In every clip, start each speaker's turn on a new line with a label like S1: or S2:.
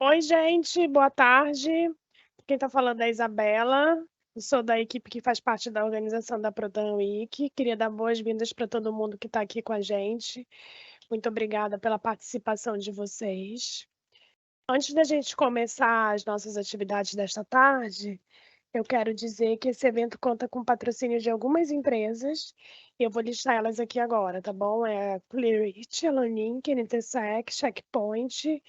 S1: Oi, gente, boa tarde. Quem está falando é a Isabela. Eu sou da equipe que faz parte da organização da Proton Week. Queria dar boas-vindas para todo mundo que está aqui com a gente. Muito obrigada pela participação de vocês. Antes da gente começar as nossas atividades desta tarde, eu quero dizer que esse evento conta com patrocínio de algumas empresas. E eu vou listar elas aqui agora, tá bom? É a Clearit, Elanink, NTSEC, Checkpoint,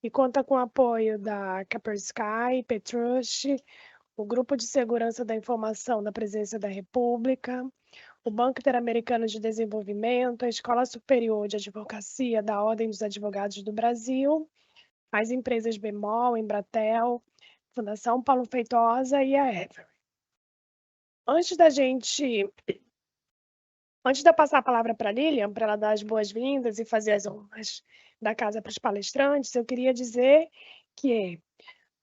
S1: e conta com o apoio da Kaspersky, Petrucci, o Grupo de Segurança da Informação da Presidência da República, o Banco Interamericano de Desenvolvimento, a Escola Superior de Advocacia da Ordem dos Advogados do Brasil, as empresas Bemol, Embratel, Fundação Paulo Feitosa e a Every. Antes de eu passar a palavra para a Lilian, para ela dar as boas-vindas e fazer as honras da casa para os palestrantes, eu queria dizer que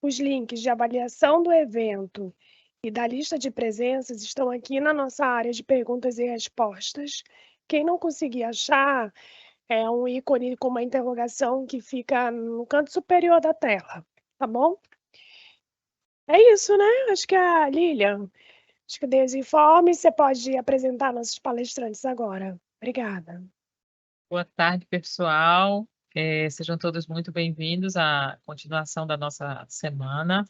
S1: os links de avaliação do evento e da lista de presenças estão aqui na nossa área de perguntas e respostas. Quem não conseguir achar, é um ícone com uma interrogação que fica no canto superior da tela, tá bom? É isso, né? Acho que a Lilian, acho que dei os informes, você pode apresentar nossos palestrantes agora. Obrigada.
S2: Boa tarde, pessoal. Sejam todos muito bem-vindos à continuação da nossa semana.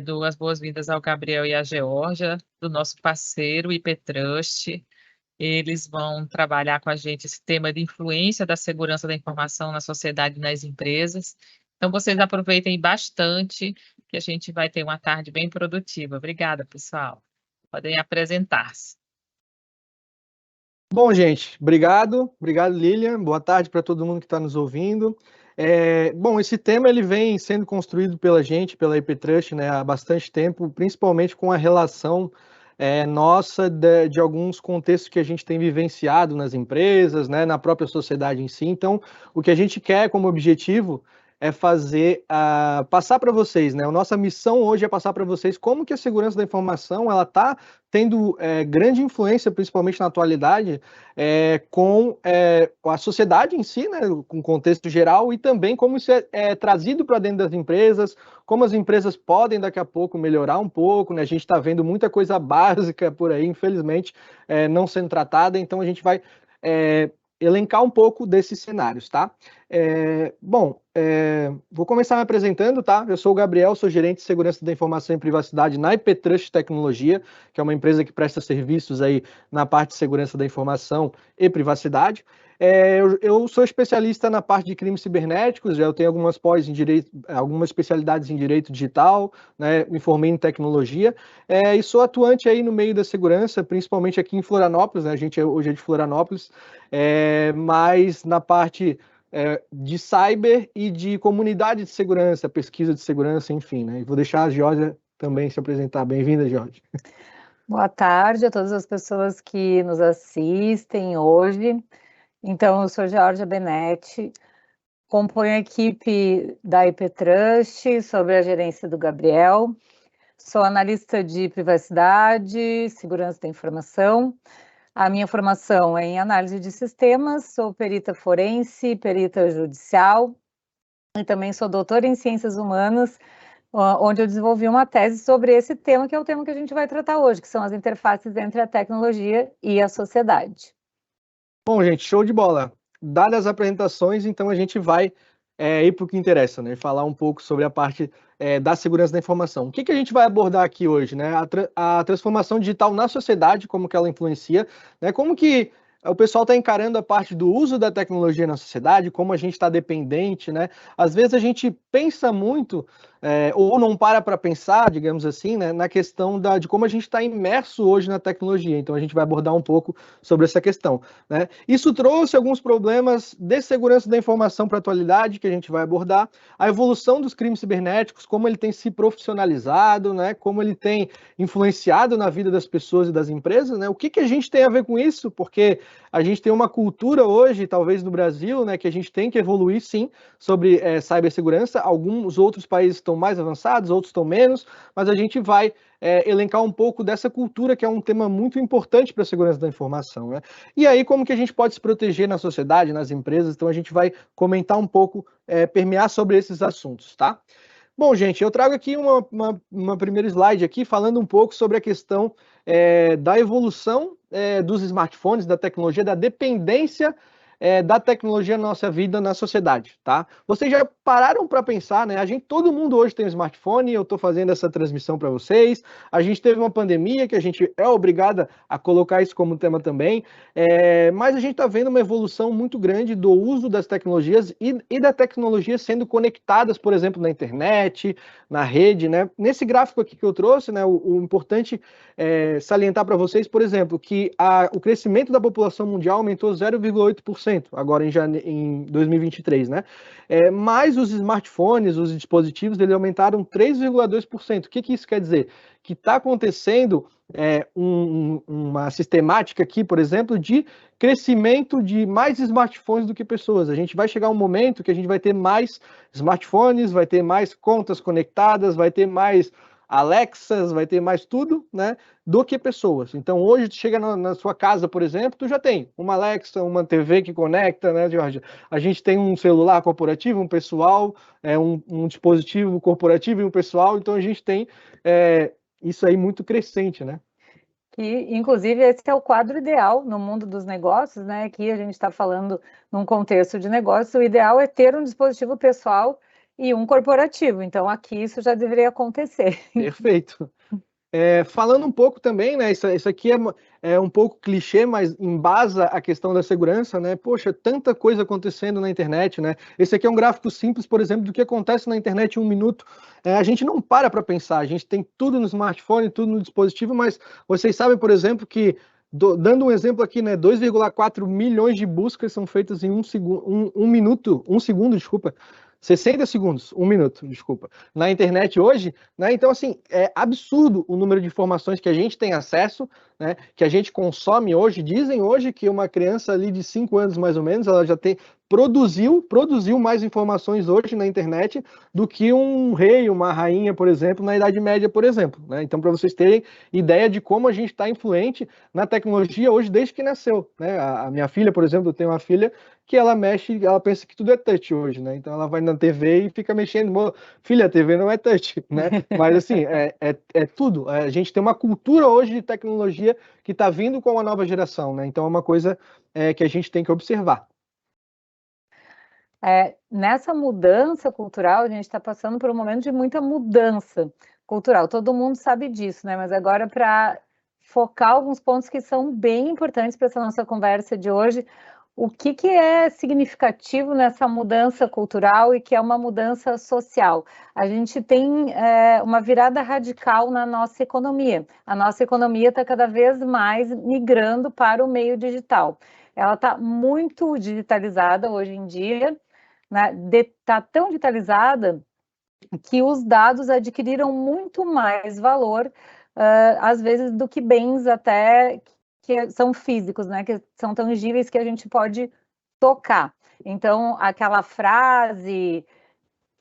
S2: Dou as boas-vindas ao Gabriel e à Georgia, do nosso parceiro IPTrust. Eles vão trabalhar com a gente esse tema de influência da segurança da informação na sociedade e nas empresas. Então, vocês aproveitem bastante, que a gente vai ter uma tarde bem produtiva. Obrigada, pessoal. Podem apresentar-se.
S3: Bom, gente, obrigado Lilian, boa tarde para todo mundo que está nos ouvindo. Bom, esse tema ele vem sendo construído pela gente, pela IPTrust, né, há bastante tempo, principalmente com a relação nossa de alguns contextos que a gente tem vivenciado nas empresas, né, na própria sociedade em si. Então, o que a gente quer como objetivo é passar para vocês, né? A nossa missão hoje é passar para vocês como que a segurança da informação ela está tendo grande influência, principalmente na atualidade, com a sociedade em si, né, com o contexto geral, e também como isso é trazido para dentro das empresas, como as empresas podem daqui a pouco melhorar um pouco, né? A gente está vendo muita coisa básica por aí, infelizmente, não sendo tratada, então a gente vai elencar um pouco desses cenários, tá? Vou começar me apresentando, tá? Eu sou o Gabriel, sou gerente de segurança da informação e privacidade na IPTrust Tecnologia, que é uma empresa que presta serviços aí na parte de segurança da informação e privacidade. Eu sou especialista na parte de crimes cibernéticos, já eu tenho algumas pós em direito, algumas especialidades em direito digital, né? Me formei em tecnologia, e sou atuante aí no meio da segurança, principalmente aqui em Florianópolis, né? A gente hoje é de Florianópolis, mas na parte de cyber e de comunidade de segurança, pesquisa de segurança, enfim, né? E vou deixar a Georgia também se apresentar. Bem-vinda, Georgia.
S4: Boa tarde a todas as pessoas que nos assistem hoje. Então, eu sou Georgia Benetti, componho a equipe da IPTrust sobre a gerência do Gabriel, sou analista de privacidade, segurança da informação. A minha formação é em análise de sistemas, sou perita forense, perita judicial e também sou doutora em ciências humanas, onde eu desenvolvi uma tese sobre esse tema, que é o tema que a gente vai tratar hoje, que são as interfaces entre a tecnologia e a sociedade.
S3: Bom, gente, show de bola. Dadas as apresentações, então a gente vai ir para o que interessa, né? Falar um pouco sobre a parte da segurança da informação. O que a gente vai abordar aqui hoje, né? A transformação digital na sociedade, como que ela influencia, né? Como que o pessoal está encarando a parte do uso da tecnologia na sociedade, como a gente está dependente, né? Às vezes a gente pensa muito, ou não para pensar, digamos assim, né, na questão de como a gente está imerso hoje na tecnologia. Então a gente vai abordar um pouco sobre essa questão, né? Isso trouxe alguns problemas de segurança da informação para a atualidade, que a gente vai abordar, a evolução dos crimes cibernéticos, como ele tem se profissionalizado, né, como ele tem influenciado na vida das pessoas e das empresas, né? O que a gente tem a ver com isso? Porque a gente tem uma cultura hoje, talvez no Brasil, né, que a gente tem que evoluir sim sobre cibersegurança. Alguns outros países estão mais avançados, outros estão menos, mas a gente vai elencar um pouco dessa cultura, que é um tema muito importante para a segurança da informação, né? E aí, como que a gente pode se proteger na sociedade, nas empresas? Então, a gente vai comentar um pouco, permear sobre esses assuntos, tá? Bom, gente, eu trago aqui uma primeira slide aqui, falando um pouco sobre a questão da evolução dos smartphones, da tecnologia, da dependência da tecnologia na nossa vida, na sociedade, tá? Vocês já pararam para pensar, né? Todo mundo hoje tem um smartphone, eu estou fazendo essa transmissão para vocês. A gente teve uma pandemia que a gente é obrigada a colocar isso como tema também, mas a gente está vendo uma evolução muito grande do uso das tecnologias e da tecnologia sendo conectadas, por exemplo, na internet, na rede, né? Nesse gráfico aqui que eu trouxe, né? O importante salientar para vocês, por exemplo, que o crescimento da população mundial aumentou 0,8%. Agora em 2023, né? Mas os smartphones, os dispositivos, eles aumentaram 3,2%. O que isso quer dizer? Que está acontecendo uma sistemática aqui, por exemplo, de crescimento de mais smartphones do que pessoas. A gente vai chegar um momento que a gente vai ter mais smartphones, vai ter mais contas conectadas, vai ter mais Alexas, vai ter mais tudo, né, do que pessoas. Então, hoje, tu chega na sua casa, por exemplo, tu já tem uma Alexa, uma TV que conecta, né, Jorge? A gente tem um celular corporativo, um pessoal, um dispositivo corporativo e um pessoal, então a gente tem isso aí muito crescente, né?
S4: E, inclusive, esse é o quadro ideal no mundo dos negócios, né? Aqui a gente está falando num contexto de negócio, o ideal é ter um dispositivo pessoal e um corporativo. Então, aqui isso já deveria acontecer.
S3: Perfeito. Falando um pouco também, né? Isso aqui é um pouco clichê, mas embasa a questão da segurança, né? Poxa, tanta coisa acontecendo na internet, né? Esse aqui é um gráfico simples, por exemplo, do que acontece na internet em um minuto. A gente não para pensar, a gente tem tudo no smartphone, tudo no dispositivo, mas vocês sabem, por exemplo, que dando um exemplo aqui, né? 2,4 milhões de buscas são feitas em um segundo, desculpa. 60 segundos, 1 minuto, desculpa, na internet hoje, né? Então, assim, é absurdo o número de informações que a gente tem acesso, né? Que a gente consome hoje. Dizem hoje que uma criança ali de 5 anos, mais ou menos, ela já produziu mais informações hoje na internet do que um rei, uma rainha, por exemplo, na Idade Média, por exemplo, né? Então, para vocês terem ideia de como a gente está influente na tecnologia hoje desde que nasceu, né? A minha filha, por exemplo, eu tenho uma filha que ela pensa que tudo é touch hoje, né? Então ela vai na TV e fica mexendo. Filha, a TV não é touch, né? Mas assim, é tudo. A gente tem uma cultura hoje de tecnologia que está vindo com a nova geração, né? Então é uma coisa que a gente tem que observar.
S4: Nessa mudança cultural, a gente está passando por um momento de muita mudança cultural. Todo mundo sabe disso, né? Mas agora, para focar alguns pontos que são bem importantes para essa nossa conversa de hoje, o que é significativo nessa mudança cultural e que é uma mudança social? A gente tem uma virada radical na nossa economia. A nossa economia está cada vez mais migrando para o meio digital. Ela está muito digitalizada hoje em dia, né? Está tão digitalizada que os dados adquiriram muito mais valor, às vezes, do que bens até que são físicos, né, que são tangíveis que a gente pode tocar. Então, aquela frase,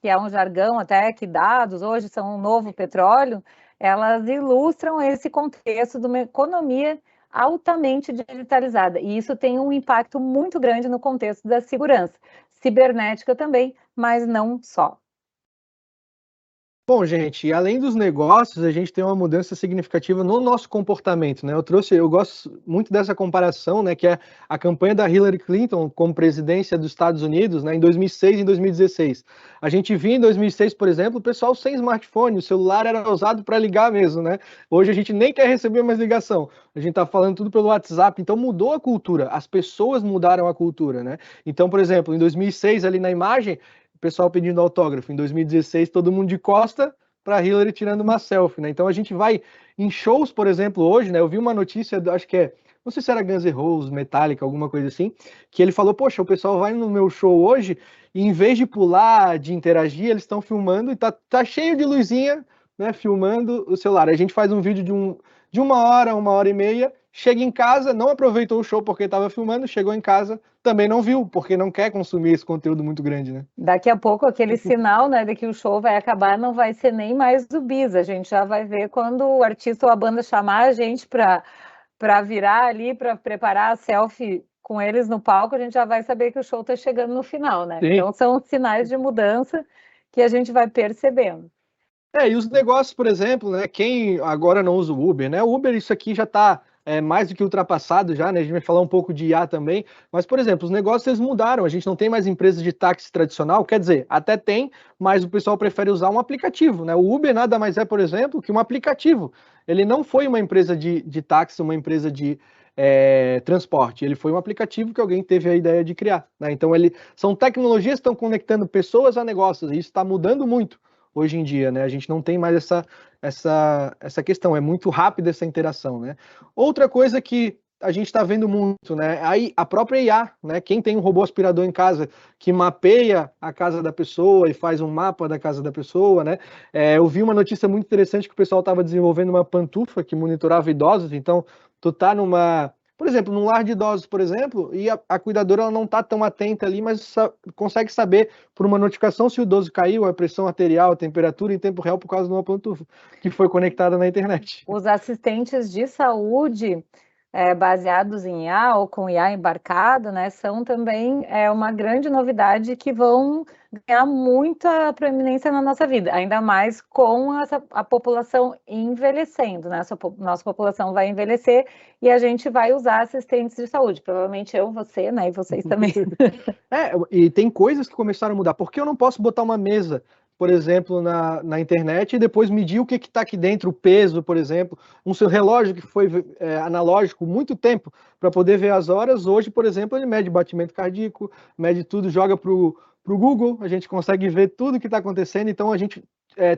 S4: que é um jargão até, que dados hoje são um novo petróleo, elas ilustram esse contexto de uma economia altamente digitalizada, e isso tem um impacto muito grande no contexto da segurança cibernética também, mas não só.
S3: Bom, gente, além dos negócios, a gente tem uma mudança significativa no nosso comportamento, né? Eu gosto muito dessa comparação, né? Que é a campanha da Hillary Clinton como presidência dos Estados Unidos, né? Em 2006 e 2016. A gente via em 2006, por exemplo, o pessoal sem smartphone, o celular era usado para ligar mesmo, né? Hoje a gente nem quer receber mais ligação. A gente está falando tudo pelo WhatsApp, então mudou a cultura. As pessoas mudaram a cultura, né? Então, por exemplo, em 2006 ali na imagem, o pessoal pedindo autógrafo. Em 2016, todo mundo de costa para Hillary tirando uma selfie, né? Então a gente vai em shows, por exemplo, hoje, né? Eu vi uma notícia, acho que não sei se era Guns N' Roses, Metallica, alguma coisa assim, que ele falou, poxa, o pessoal vai no meu show hoje e em vez de pular, de interagir, eles estão filmando e tá cheio de luzinha, né? Filmando o celular. A gente faz um vídeo de 1 hora e meia, chega em casa, não aproveitou o show porque estava filmando, chegou em casa, também não viu, porque não quer consumir esse conteúdo muito grande, né?
S4: Daqui a pouco aquele sinal, né, de que o show vai acabar não vai ser nem mais do bis, a gente já vai ver quando o artista ou a banda chamar a gente para virar ali, para preparar a selfie com eles no palco, a gente já vai saber que o show está chegando no final, né?
S3: Sim.
S4: Então são sinais de mudança que a gente vai percebendo.
S3: E os negócios, por exemplo, né? Quem agora não usa o Uber, né? O Uber, isso aqui já está mais do que ultrapassado já, né? A gente vai falar um pouco de IA também. Mas, por exemplo, os negócios eles mudaram. A gente não tem mais empresa de táxi tradicional, quer dizer, até tem, mas o pessoal prefere usar um aplicativo, né? O Uber nada mais é, por exemplo, que um aplicativo. Ele não foi uma empresa de táxi, uma empresa de transporte. Ele foi um aplicativo que alguém teve a ideia de criar, né? Então, são tecnologias que estão conectando pessoas a negócios. E isso está mudando muito hoje em dia, né? A gente não tem mais essa questão, é muito rápida essa interação, né? Outra coisa que a gente está vendo muito, né? Aí a própria IA, né? Quem tem um robô aspirador em casa que mapeia a casa da pessoa e faz um mapa da casa da pessoa, né? Eu vi uma notícia muito interessante que o pessoal estava desenvolvendo uma pantufa que monitorava idosos, então tu tá por exemplo, num lar de idosos, por exemplo, e a cuidadora ela não está tão atenta ali, mas consegue saber por uma notificação se o idoso caiu, a pressão arterial, a temperatura em tempo real por causa de uma pantufa que foi conectada na internet.
S4: Os assistentes de saúde baseados em IA ou com IA embarcado, né, são também uma grande novidade que vão ganhar muita proeminência na nossa vida, ainda mais com a população envelhecendo, né? Nossa população vai envelhecer e a gente vai usar assistentes de saúde, provavelmente eu, você, né, e vocês também.
S3: E tem coisas que começaram a mudar. Por que eu não posso botar uma mesa, por exemplo, na internet e depois medir o que está aqui dentro, o peso, por exemplo, um seu relógio que foi analógico muito tempo para poder ver as horas, hoje, por exemplo, ele mede batimento cardíaco, mede tudo, joga para o Google, a gente consegue ver tudo que está acontecendo, então a gente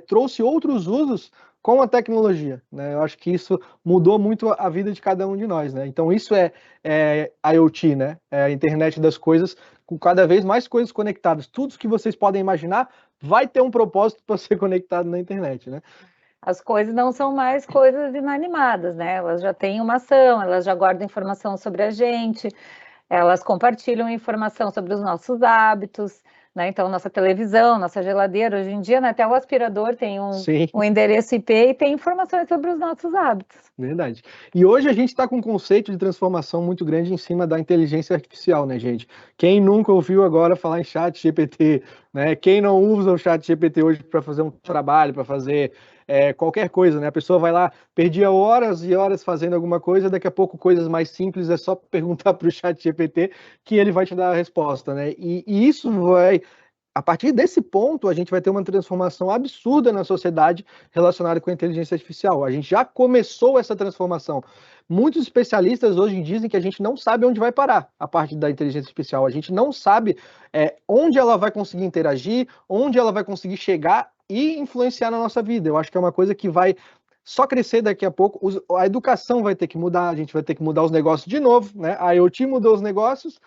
S3: trouxe outros usos com a tecnologia, né? Eu acho que isso mudou muito a vida de cada um de nós, né? Então isso é IoT, né? É a internet das coisas, com cada vez mais coisas conectadas. Tudo que vocês podem imaginar vai ter um propósito para ser conectado na internet, né?
S4: As coisas não são mais coisas inanimadas, né? Elas já têm uma ação, elas já guardam informação sobre a gente, elas compartilham informação sobre os nossos hábitos, né? Então, nossa televisão, nossa geladeira, hoje em dia, né, até o aspirador tem um endereço IP e tem informações sobre os nossos hábitos.
S3: Verdade. E hoje a gente está com um conceito de transformação muito grande em cima da inteligência artificial, né, gente? Quem nunca ouviu agora falar em chat GPT, né? Quem não usa o chat GPT hoje para fazer um trabalho, para fazer qualquer coisa, né? A pessoa vai lá, perdia horas e horas fazendo alguma coisa, daqui a pouco coisas mais simples, é só perguntar para o chat GPT que ele vai te dar a resposta, né? E isso vai... A partir desse ponto, a gente vai ter uma transformação absurda na sociedade relacionada com a inteligência artificial. A gente já começou essa transformação. Muitos especialistas hoje dizem que a gente não sabe onde vai parar a parte da inteligência artificial. A gente não sabe onde ela vai conseguir interagir, onde ela vai conseguir chegar e influenciar na nossa vida. Eu acho que é uma coisa que vai só crescer daqui a pouco. A educação vai ter que mudar, a gente vai ter que mudar os negócios de novo, né? A IoT mudou os negócios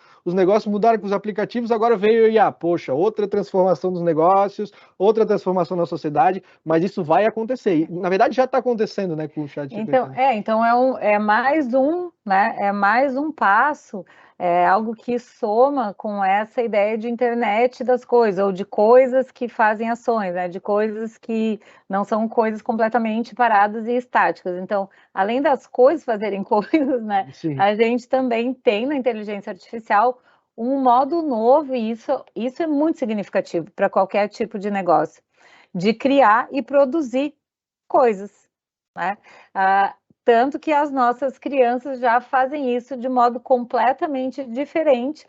S3: mudaram com os aplicativos, agora veio IA. Poxa, outra transformação dos negócios, outra transformação na sociedade, mas isso vai acontecer. E, na verdade, já está acontecendo, né, com o chat GPT.
S4: Então é mais um, né? É mais um passo. É algo que soma com essa ideia de internet das coisas, ou de coisas que fazem ações, né? De coisas que não são coisas completamente paradas e estáticas. Então, além das coisas fazerem coisas, né?
S3: Sim.
S4: A gente também tem na inteligência artificial um modo novo, e isso é muito significativo para qualquer tipo de negócio, de criar e produzir coisas, né? Tanto que as nossas crianças já fazem isso de modo completamente diferente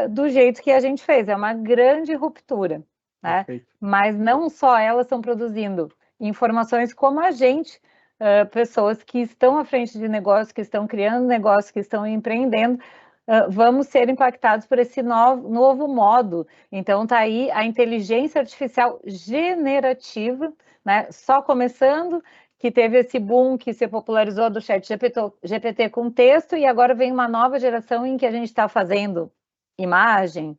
S4: do jeito que a gente fez. É uma grande ruptura, né? Mas não só elas estão produzindo informações como a gente, pessoas que estão à frente de negócios, que estão criando negócios, que estão empreendendo, vamos ser impactados por esse novo modo. Então, está aí a inteligência artificial generativa, né? Só começando, que teve esse boom que se popularizou do chat GPT com texto, e agora vem uma nova geração em que a gente está fazendo imagem,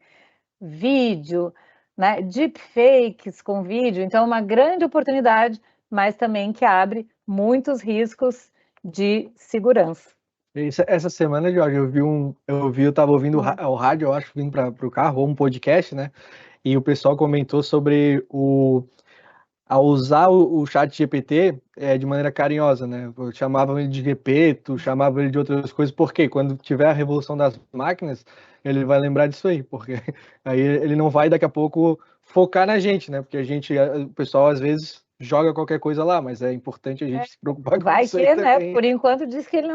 S4: vídeo, né? Deepfakes com vídeo. Então, uma grande oportunidade, mas também que abre muitos riscos de segurança.
S3: Essa semana, Jorge, eu estava ouvindo o rádio, eu acho, vindo para o carro, ou um podcast, né? E o pessoal comentou sobre a usar o chat GPT de maneira carinhosa, né? Chamavam ele de Gepeto, chamavam ele de outras coisas, porque quando tiver a revolução das máquinas, ele vai lembrar disso aí, porque aí ele não vai daqui a pouco focar na gente, né? Porque o pessoal às vezes joga qualquer coisa lá, mas é importante a gente se preocupar com isso aí
S4: né?
S3: também.
S4: Por enquanto diz que ele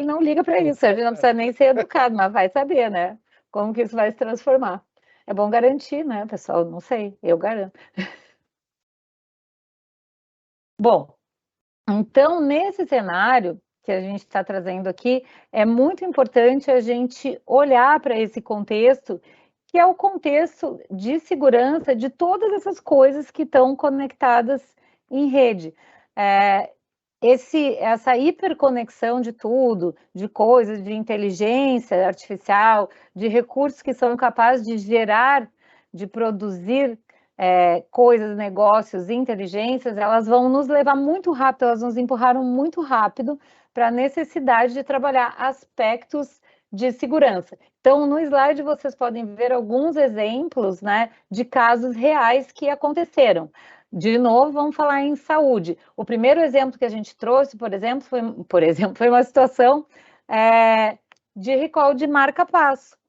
S4: não liga para isso, a gente não precisa nem ser educado, mas vai saber, né? Como que isso vai se transformar. É bom garantir, né, pessoal? Não sei, eu garanto. Bom, então, nesse cenário que a gente está trazendo aqui, é muito importante a gente olhar para esse contexto, que é o contexto de segurança de todas essas coisas que estão conectadas em rede. Essa hiperconexão de tudo, de coisas, de inteligência artificial, de recursos que são capazes de gerar, de produzir coisas, negócios, inteligências, elas vão nos levar muito rápido, elas nos empurraram muito rápido para a necessidade de trabalhar aspectos de segurança. Então, no slide vocês podem ver alguns exemplos, né, de casos reais que aconteceram. De novo, vamos falar em saúde. O primeiro exemplo que a gente trouxe, por exemplo, foi uma situação de recall de marca-passo.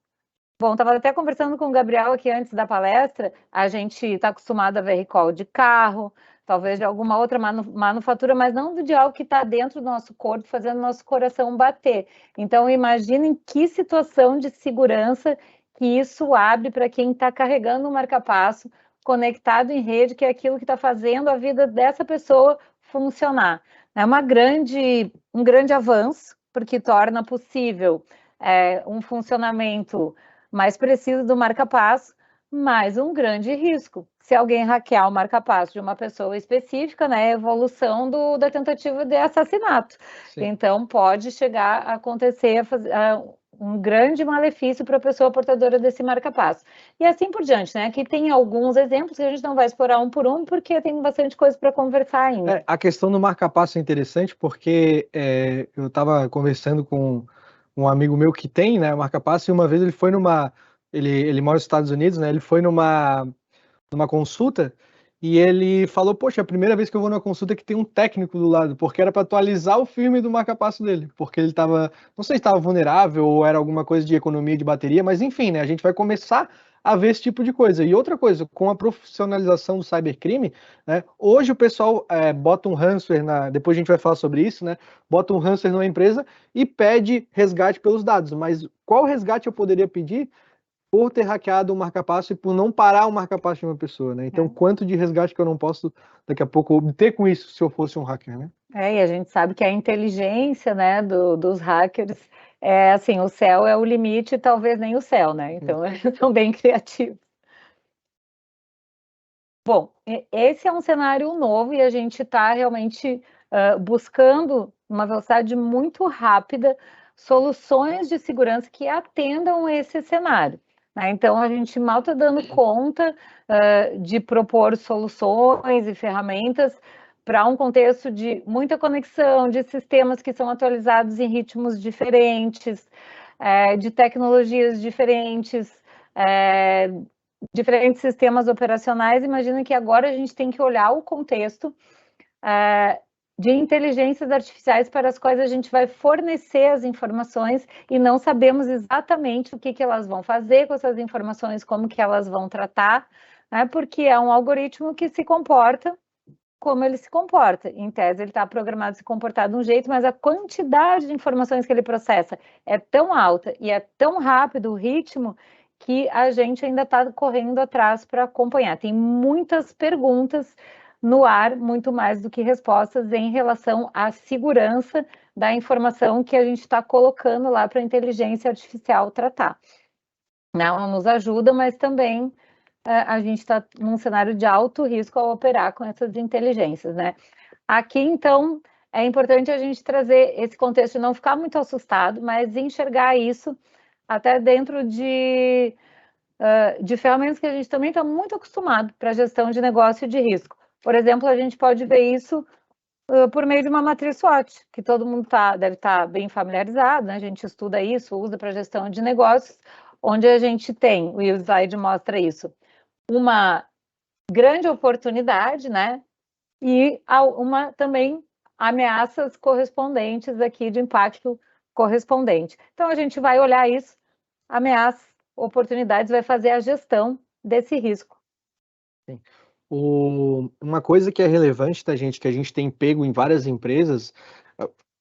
S4: Bom, estava até conversando com o Gabriel aqui antes da palestra, a gente está acostumado a ver recall de carro, talvez de alguma outra manufatura, mas não de algo que está dentro do nosso corpo, fazendo nosso coração bater. Então, imaginem que situação de segurança que isso abre para quem está carregando um marca-passo conectado em rede, que é aquilo que está fazendo a vida dessa pessoa funcionar. É um grande avanço, porque torna possível um funcionamento mais preciso do marca-passo, mas um grande risco. Se alguém hackear o marca-passo de uma pessoa específica, né, é a evolução da tentativa de assassinato. Sim. Então, pode chegar a acontecer um grande malefício para a pessoa portadora desse marca-passo. E assim por diante, né? Aqui tem alguns exemplos que a gente não vai explorar um por um, porque tem bastante coisa para conversar ainda.
S3: A questão do marca-passo é interessante, porque eu estava conversando com um amigo meu que tem, né, marca-passo, e uma vez ele foi ele mora nos Estados Unidos, né, ele foi numa consulta, e ele falou, poxa, a primeira vez que eu vou numa consulta que tem um técnico do lado, porque era para atualizar o firmware do marca-passo dele, porque ele estava, não sei se estava vulnerável ou era alguma coisa de economia de bateria, mas enfim, né, a gente vai começar a ver esse tipo de coisa. E outra coisa, com a profissionalização do cybercrime, né, hoje o pessoal bota um ransomware, depois a gente vai falar sobre isso, né, bota um ransomware numa empresa e pede resgate pelos dados. Mas qual resgate eu poderia pedir por ter hackeado o marca-passo e por não parar o marca-passo de uma pessoa, né? Então, quanto de resgate que eu não posso, daqui a pouco, obter com isso se eu fosse um hacker, né?
S4: E a gente sabe que a inteligência, né, dos hackers assim, o céu é o limite, talvez nem o céu, né? Então, eles são bem criativos. Bom, esse é um cenário novo e a gente está realmente buscando uma velocidade muito rápida soluções de segurança que atendam esse cenário. Né? Então, a gente mal está dando conta de propor soluções e ferramentas para um contexto de muita conexão, de sistemas que são atualizados em ritmos diferentes, de tecnologias diferentes, diferentes sistemas operacionais. Imagina que agora a gente tem que olhar o contexto de inteligências artificiais para as quais a gente vai fornecer as informações e não sabemos exatamente o que elas vão fazer com essas informações, como que elas vão tratar, né? Porque é um algoritmo que se comporta como ele se comporta. Em tese, ele está programado a se comportar de um jeito, mas a quantidade de informações que ele processa é tão alta e é tão rápido o ritmo que a gente ainda está correndo atrás para acompanhar. Tem muitas perguntas no ar, muito mais do que respostas em relação à segurança da informação que a gente está colocando lá para a inteligência artificial tratar. Não nos ajuda, mas também a gente está num cenário de alto risco ao operar com essas inteligências, né? Aqui, então, é importante a gente trazer esse contexto e não ficar muito assustado, mas enxergar isso até dentro de ferramentas que a gente também está muito acostumado para gestão de negócio de risco. Por exemplo, a gente pode ver isso por meio de uma matriz SWOT, que todo mundo deve estar bem familiarizado, né? A gente estuda isso, usa para gestão de negócios, onde a gente tem, o slide mostra isso, uma grande oportunidade, né? E uma também ameaças correspondentes aqui de impacto correspondente. Então a gente vai olhar isso, ameaças, oportunidades, vai fazer a gestão desse risco.
S3: Sim. Uma coisa que é relevante, tá, gente, que a gente tem pego em várias empresas,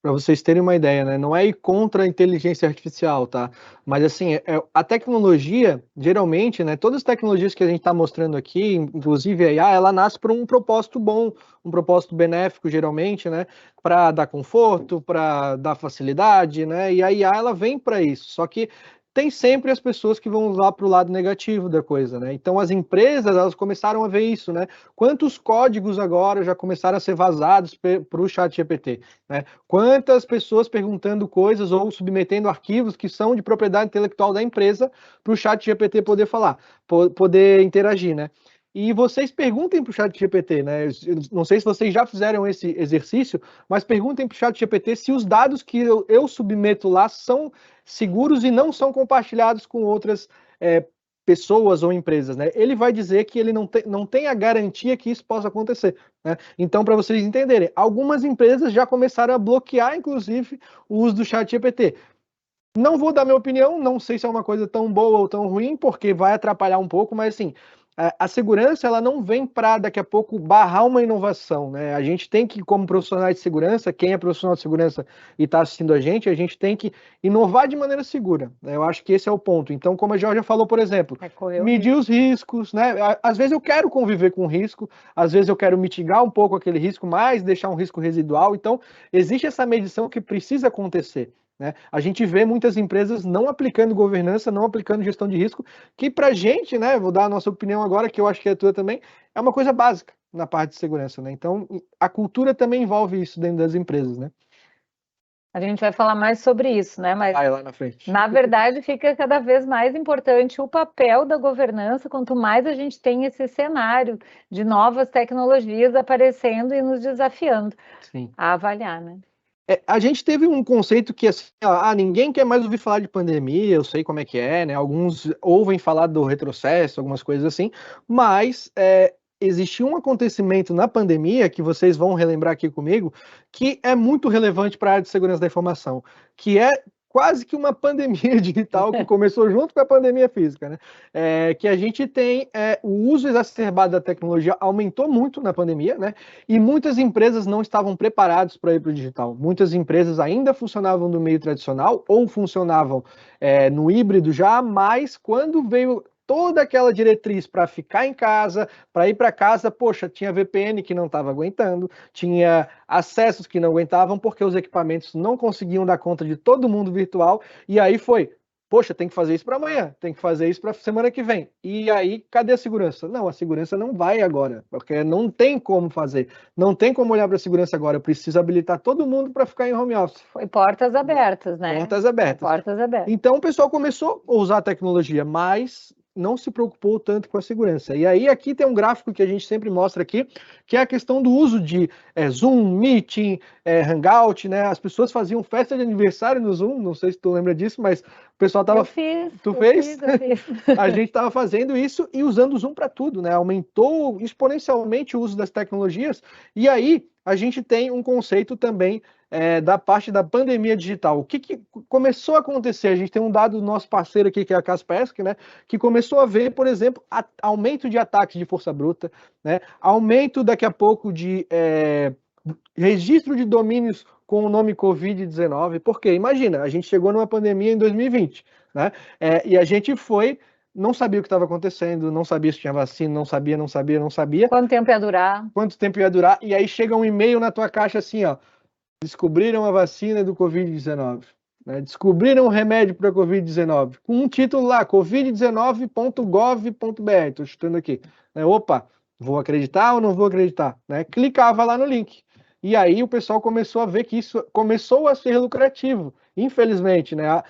S3: para vocês terem uma ideia, né? Não é ir contra a inteligência artificial, tá? Mas assim, a tecnologia, geralmente, né? Todas as tecnologias que a gente está mostrando aqui, inclusive a IA, ela nasce por um propósito bom, um propósito benéfico, geralmente, né? Para dar conforto, para dar facilidade, né? E a IA ela vem para isso. Só que tem sempre as pessoas que vão usar para o lado negativo da coisa, né? Então as empresas elas começaram a ver isso, né? Quantos códigos agora já começaram a ser vazados para o ChatGPT, né? Quantas pessoas perguntando coisas ou submetendo arquivos que são de propriedade intelectual da empresa para o ChatGPT poder falar, poder interagir, né? E vocês perguntem para o ChatGPT, né? Eu não sei se vocês já fizeram esse exercício, mas perguntem para o ChatGPT se os dados que eu submeto lá são seguros e não são compartilhados com outras pessoas ou empresas, né? Ele vai dizer que ele não tem a garantia que isso possa acontecer, né? Então, para vocês entenderem, algumas empresas já começaram a bloquear, inclusive, o uso do ChatGPT. Não vou dar minha opinião, não sei se é uma coisa tão boa ou tão ruim, porque vai atrapalhar um pouco, mas assim, a segurança ela não vem para daqui a pouco barrar uma inovação, né? A gente tem que, como profissionais de segurança, quem é profissional de segurança e está assistindo a gente tem que inovar de maneira segura, né? Eu acho que esse é o ponto. Então, como a Georgia falou, por exemplo, medir os riscos, né? Às vezes eu quero conviver com o risco, às vezes eu quero mitigar um pouco aquele risco, mas deixar um risco residual. Então, existe essa medição que precisa acontecer, né? A gente vê muitas empresas não aplicando governança, não aplicando gestão de risco, que para a gente, né, vou dar a nossa opinião agora, que eu acho que é a tua também, é uma coisa básica na parte de segurança, né? Então, a cultura também envolve isso dentro das empresas, né?
S4: A gente vai falar mais sobre isso, né? Mas
S3: vai lá na frente.
S4: Na verdade, fica cada vez mais importante o papel da governança, quanto mais a gente tem esse cenário de novas tecnologias aparecendo e nos desafiando a avaliar, né?
S3: A gente teve um conceito que assim, ninguém quer mais ouvir falar de pandemia, eu sei como é que é, né? Alguns ouvem falar do retrocesso, algumas coisas assim, mas existiu um acontecimento na pandemia, que vocês vão relembrar aqui comigo, que é muito relevante para a área de segurança da informação, que é quase que uma pandemia digital que começou junto com a pandemia física, né? Que a gente tem o uso exacerbado da tecnologia aumentou muito na pandemia, né? E muitas empresas não estavam preparadas para ir para o digital. Muitas empresas ainda funcionavam no meio tradicional ou funcionavam no híbrido já, mas quando veio toda aquela diretriz para ficar em casa, para ir para casa, poxa, tinha VPN que não estava aguentando, tinha acessos que não aguentavam, porque os equipamentos não conseguiam dar conta de todo mundo virtual, e aí foi, poxa, tem que fazer isso para amanhã, tem que fazer isso para semana que vem. E aí, cadê a segurança? Não, a segurança não vai agora, porque não tem como fazer, não tem como olhar para a segurança agora, eu preciso habilitar todo mundo para ficar em home office.
S4: Foi portas abertas, né?
S3: Portas abertas.
S4: Portas abertas.
S3: Então o pessoal começou a usar a tecnologia, mas não se preocupou tanto com a segurança. E aí aqui tem um gráfico que a gente sempre mostra aqui, que é a questão do uso de Zoom, Meeting, Hangout, né? As pessoas faziam festa de aniversário no Zoom, não sei se tu lembra disso, mas o pessoal tava...
S4: Eu fiz.
S3: Tu fez?
S4: Eu fiz.
S3: A gente estava fazendo isso e usando o Zoom para tudo, né? Aumentou exponencialmente o uso das tecnologias, e aí a gente tem um conceito também da parte da pandemia digital. O que começou a acontecer? A gente tem um dado do nosso parceiro aqui, que é a Kaspersky, né, que começou a ver, por exemplo, aumento de ataques de força bruta, né, aumento daqui a pouco de registro de domínios com o nome Covid-19, porque imagina, a gente chegou numa pandemia em 2020, né, e a gente não sabia o que estava acontecendo, não sabia se tinha vacina, não sabia.
S4: Quanto tempo ia durar?
S3: Quanto tempo ia durar, e aí chega um e-mail na tua caixa assim, ó, descobriram a vacina do Covid-19, né? Descobriram um remédio para Covid-19, com um título lá, covid19.gov.br, estou chutando aqui. Opa, vou acreditar ou não vou acreditar? Né? Clicava lá no link. E aí o pessoal começou a ver que isso começou a ser lucrativo. Infelizmente, né?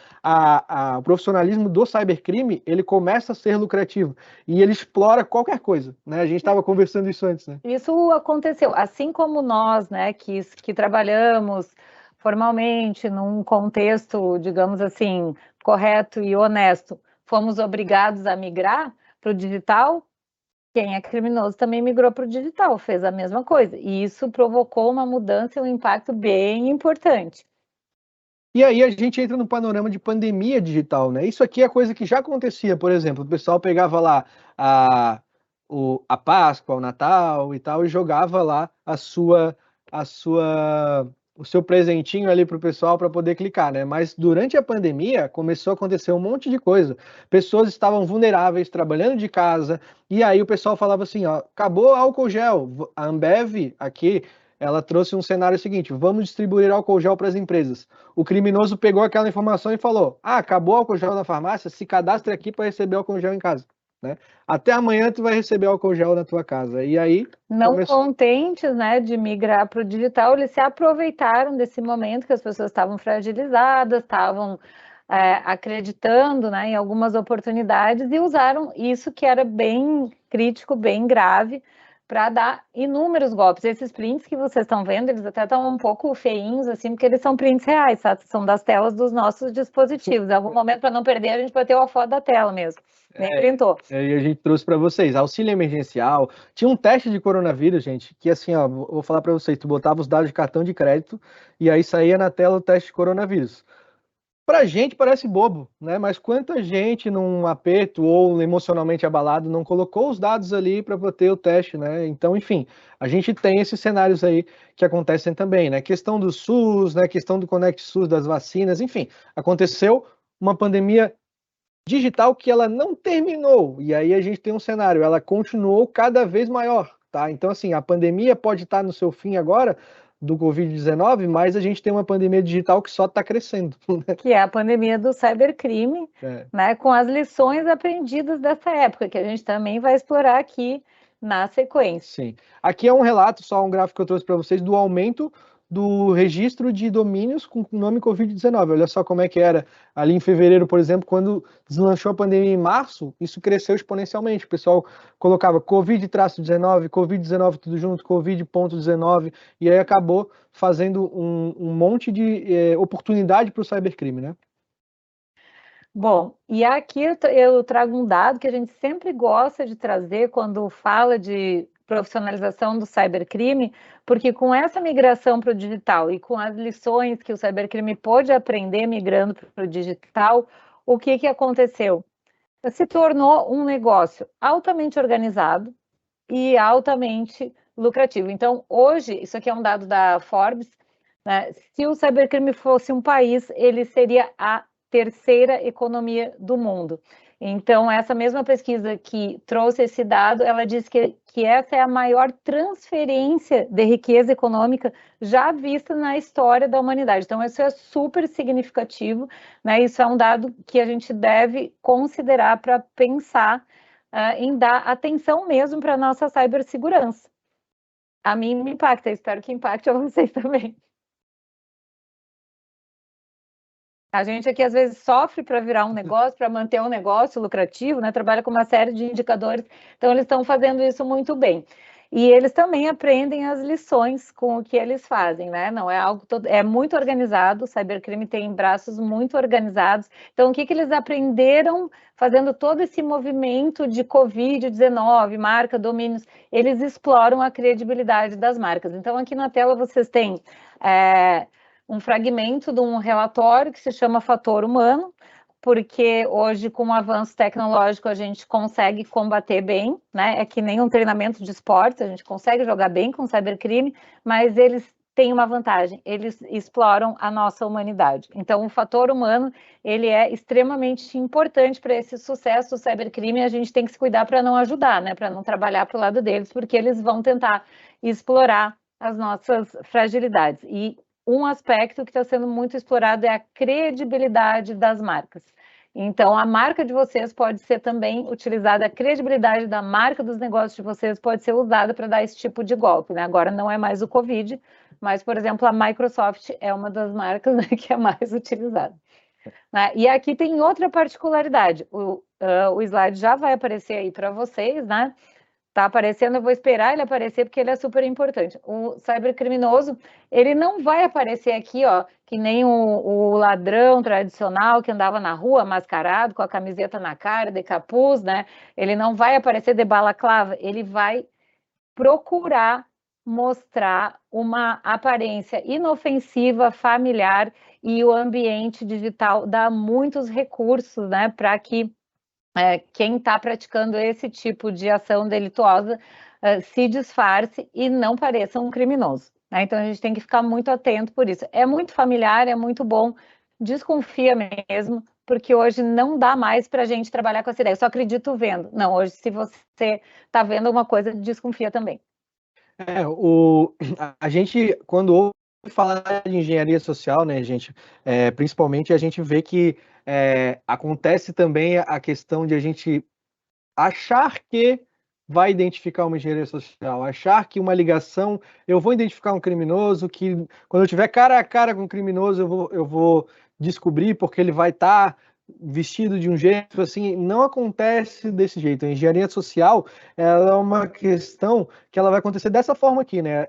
S3: O profissionalismo do cybercrime, ele começa a ser lucrativo e ele explora qualquer coisa, né? A gente estava conversando isso antes, né?
S4: Isso aconteceu, assim como nós, né, que trabalhamos formalmente num contexto, digamos assim, correto e honesto, fomos obrigados a migrar para o digital. Quem é criminoso também migrou para o digital, fez a mesma coisa. E isso provocou uma mudança e um impacto bem importante.
S3: E aí a gente entra no panorama de pandemia digital, né? Isso aqui é coisa que já acontecia, por exemplo, o pessoal pegava lá a Páscoa, o Natal e tal, e jogava lá o seu presentinho ali para o pessoal para poder clicar, né? Mas durante a pandemia começou a acontecer um monte de coisa. Pessoas estavam vulneráveis, trabalhando de casa, e aí o pessoal falava assim, ó, acabou álcool gel. A Ambev aqui, ela trouxe um cenário seguinte, vamos distribuir álcool gel para as empresas. O criminoso pegou aquela informação e falou, acabou álcool gel na farmácia, se cadastre aqui para receber álcool gel em casa. Né? Até amanhã tu vai receber álcool gel na tua casa. E aí
S4: não contentes, né, de migrar para o digital, eles se aproveitaram desse momento que as pessoas estavam fragilizadas, estavam acreditando, né, em algumas oportunidades e usaram isso que era bem crítico, bem grave, para dar inúmeros golpes. Esses prints que vocês estão vendo, eles até estão um pouco feinhos, assim, porque eles são prints reais, tá? São das telas dos nossos dispositivos. Em algum momento, para não perder, a gente vai ter uma foto da tela mesmo. Nem printou.
S3: E a gente trouxe para vocês auxílio emergencial. Tinha um teste de coronavírus, gente, que assim, ó, vou falar para vocês, tu botava os dados de cartão de crédito e aí saía na tela o teste de coronavírus. Pra gente parece bobo, né? Mas quanta gente num aperto ou emocionalmente abalado não colocou os dados ali para ter o teste, né? Então, enfim, a gente tem esses cenários aí que acontecem também, né? Questão do SUS, né? Questão do Conect SUS, das vacinas, enfim, aconteceu uma pandemia digital que ela não terminou. E aí a gente tem um cenário, ela continuou cada vez maior, tá? Então, assim, a pandemia pode estar no seu fim agora, do Covid-19, mas a gente tem uma pandemia digital que só está crescendo.
S4: Que é a pandemia do cybercrime, né, com as lições aprendidas dessa época, que a gente também vai explorar aqui na sequência.
S3: Sim. Aqui é um relato, só um gráfico que eu trouxe para vocês, do aumento do registro de domínios com o nome Covid-19. Olha só como é que era ali em fevereiro, por exemplo, quando deslanchou a pandemia em março, isso cresceu exponencialmente. O pessoal colocava Covid-19, Covid-19 tudo junto, Covid.19, e aí acabou fazendo um monte de oportunidade para o cybercrime, né?
S4: Bom, e aqui eu trago um dado que a gente sempre gosta de trazer quando fala de profissionalização do cybercrime, porque com essa migração para o digital e com as lições que o cybercrime pôde aprender migrando para o digital, o que aconteceu? Se tornou um negócio altamente organizado e altamente lucrativo. Então, hoje, isso aqui é um dado da Forbes, né? Se o cybercrime fosse um país, ele seria a terceira economia do mundo. Então, essa mesma pesquisa que trouxe esse dado, ela diz que essa é a maior transferência de riqueza econômica já vista na história da humanidade. Então, isso é super significativo, né? Isso é um dado que a gente deve considerar para pensar em dar atenção mesmo para a nossa cibersegurança. A mim me impacta, espero que impacte a vocês também. A gente aqui às vezes sofre para virar um negócio, para manter um negócio lucrativo, né? Trabalha com uma série de indicadores, então eles estão fazendo isso muito bem. E eles também aprendem as lições com o que eles fazem, né? Não é algo é muito organizado, o cybercrime tem braços muito organizados. Então, o que eles aprenderam fazendo todo esse movimento de Covid-19, marca, domínios? Eles exploram a credibilidade das marcas. Então, aqui na tela vocês têm um fragmento de um relatório que se chama Fator Humano, porque hoje, com o avanço tecnológico, a gente consegue combater bem, né? É que nem um treinamento de esportes, a gente consegue jogar bem com cybercrime, mas eles têm uma vantagem, eles exploram a nossa humanidade. Então, o fator humano, ele é extremamente importante para esse sucesso do cybercrime, e a gente tem que se cuidar para não ajudar, né? Para não trabalhar para o lado deles, porque eles vão tentar explorar as nossas fragilidades. E um aspecto que está sendo muito explorado é a credibilidade das marcas. Então, a marca de vocês pode ser também utilizada, a credibilidade da marca dos negócios de vocês pode ser usada para dar esse tipo de golpe, né? Agora não é mais o Covid, mas, por exemplo, a Microsoft é uma das marcas, né, que é mais utilizada. Né? E aqui tem outra particularidade, o slide já vai aparecer aí para vocês, né? Tá aparecendo, eu vou esperar ele aparecer porque ele é super importante. O cybercriminoso, ele não vai aparecer aqui, ó, que nem o ladrão tradicional que andava na rua mascarado, com a camiseta na cara, de capuz, né? Ele não vai aparecer de balaclava, ele vai procurar mostrar uma aparência inofensiva, familiar, e o ambiente digital dá muitos recursos, né, para que quem está praticando esse tipo de ação delituosa se disfarce e não pareça um criminoso. Né? Então, a gente tem que ficar muito atento por isso. É muito familiar, é muito bom, desconfia mesmo, porque hoje não dá mais para a gente trabalhar com essa ideia. Eu só acredito vendo. Não, hoje, se você está vendo alguma coisa, desconfia também.
S3: A gente, quando ouve falar de engenharia social, né, gente, principalmente a gente vê que acontece também a questão de a gente achar que vai identificar uma engenharia social, achar que uma ligação, eu vou identificar um criminoso, que quando eu tiver cara a cara com um criminoso, eu vou descobrir porque ele vai estar vestido de um jeito, assim, não acontece desse jeito. A engenharia social, ela é uma questão que ela vai acontecer dessa forma aqui, né?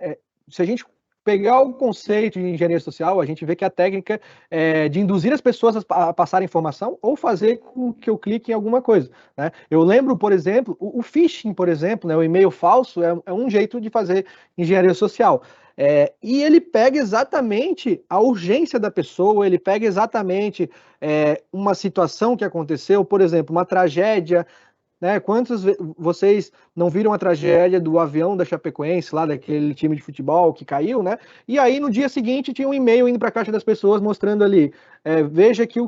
S3: Se a gente pegar o conceito de engenharia social, a gente vê que a técnica é de induzir as pessoas a passar informação ou fazer com que eu clique em alguma coisa. Né? Eu lembro, por exemplo, o phishing, por exemplo, né, o e-mail falso é um jeito de fazer engenharia social. E ele pega exatamente a urgência da pessoa, ele pega exatamente uma situação que aconteceu, por exemplo, uma tragédia. Né? Quantos vocês não viram a tragédia do avião da Chapecoense, lá daquele time de futebol que caiu, né? E aí no dia seguinte tinha um e-mail indo para a caixa das pessoas mostrando ali, veja aqui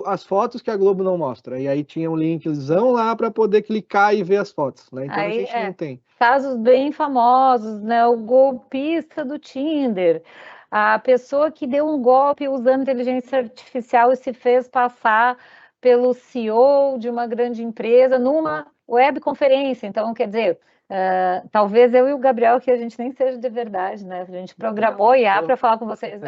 S3: as fotos que a Globo não mostra. E aí tinha um linkzão lá para poder clicar e ver as fotos, né? Então aí, a gente não tem.
S4: Casos bem famosos, né? O golpista do Tinder, a pessoa que deu um golpe usando inteligência artificial e se fez passar pelo CEO de uma grande empresa numa webconferência. Então, quer dizer, talvez eu e o Gabriel, que a gente nem seja de verdade, né? A gente programou IA para falar com vocês.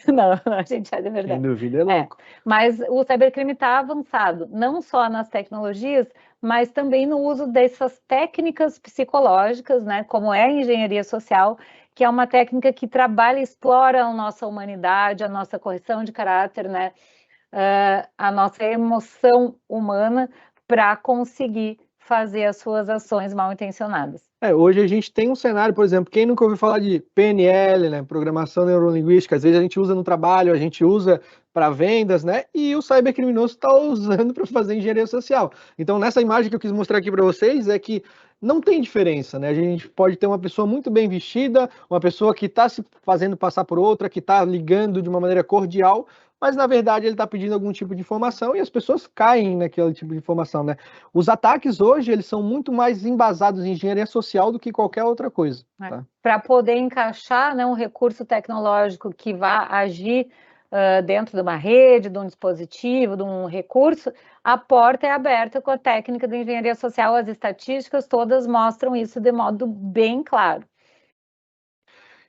S4: Não, a gente é de verdade.
S3: Sem dúvida, é louco.
S4: Mas o cybercrime está avançado, não só nas tecnologias, mas também no uso dessas técnicas psicológicas, né? Como é a engenharia social, que é uma técnica que trabalha e explora a nossa humanidade, a nossa correção de caráter, né? A nossa emoção humana para conseguir fazer as suas ações mal intencionadas.
S3: Hoje a gente tem um cenário, por exemplo, quem nunca ouviu falar de PNL, né, programação neurolinguística, às vezes a gente usa no trabalho, a gente usa para vendas, né, e o cybercriminoso está usando para fazer engenharia social. Então, nessa imagem que eu quis mostrar aqui para vocês é que não tem diferença, né? A gente pode ter uma pessoa muito bem vestida, uma pessoa que está se fazendo passar por outra, que está ligando de uma maneira cordial, mas na verdade ele está pedindo algum tipo de informação e as pessoas caem naquele tipo de informação, né? Os ataques hoje, eles são muito mais embasados em engenharia social do que qualquer outra coisa. Tá?
S4: Para poder encaixar, né, um recurso tecnológico que vá agir dentro de uma rede, de um dispositivo, de um recurso, a porta é aberta com a técnica de engenharia social, as estatísticas todas mostram isso de modo bem claro.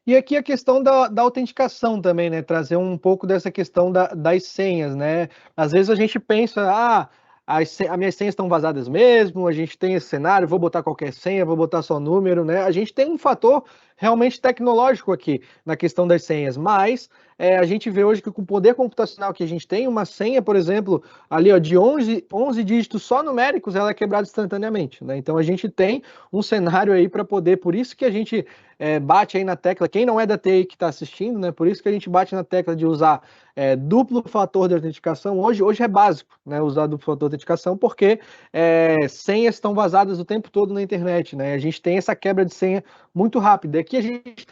S3: E aqui a questão da autenticação também, né? Trazer um pouco dessa questão das senhas, né? Às vezes a gente pensa, as minhas senhas estão vazadas mesmo, a gente tem esse cenário, vou botar qualquer senha, vou botar só número, né? A gente tem um fator realmente tecnológico aqui na questão das senhas, mas a gente vê hoje que com o poder computacional que a gente tem, uma senha, por exemplo, ali ó, de 11 dígitos só numéricos, ela é quebrada instantaneamente, né? Então a gente tem um cenário aí para poder, por isso que a gente bate aí na tecla, quem não é da TI que está assistindo, né? Por isso que a gente bate na tecla de usar duplo fator de autenticação. Hoje é básico, né? Usar duplo fator de autenticação, porque senhas estão vazadas o tempo todo na internet, né? A gente tem essa quebra de senha muito rápida. Aqui a gente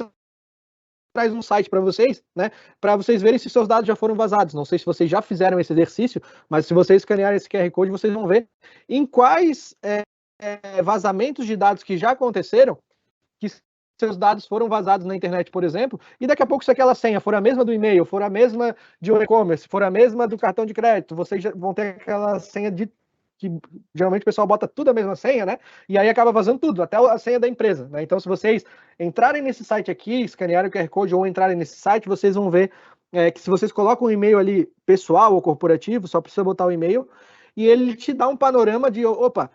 S3: traz um site para vocês, né? Para vocês verem se seus dados já foram vazados. Não sei se vocês já fizeram esse exercício, mas se vocês escanearem esse QR Code, vocês vão ver em quais vazamentos de dados que já aconteceram, que seus dados foram vazados na internet, por exemplo, e daqui a pouco se aquela senha for a mesma do e-mail, for a mesma de e-commerce, for a mesma do cartão de crédito, vocês já vão ter aquela senha que geralmente o pessoal bota tudo a mesma senha, né? E aí acaba vazando tudo, até a senha da empresa, né? Então, se vocês entrarem nesse site aqui, escanearem o QR Code ou entrarem nesse site, vocês vão ver que se vocês colocam um e-mail ali pessoal ou corporativo, só precisa botar o e-mail, e ele te dá um panorama de, opa,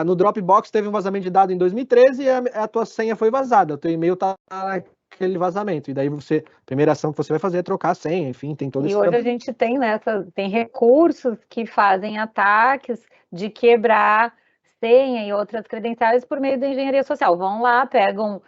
S3: no Dropbox teve um vazamento de dados em 2013 e a tua senha foi vazada, o teu e-mail está naquele vazamento, e daí a primeira ação que você vai fazer é trocar a senha, enfim, tem todo esse
S4: hoje
S3: trabalho.
S4: A gente tem, tem recursos que fazem ataques de quebrar senha e outras credenciais por meio da engenharia social. Vão lá, pegam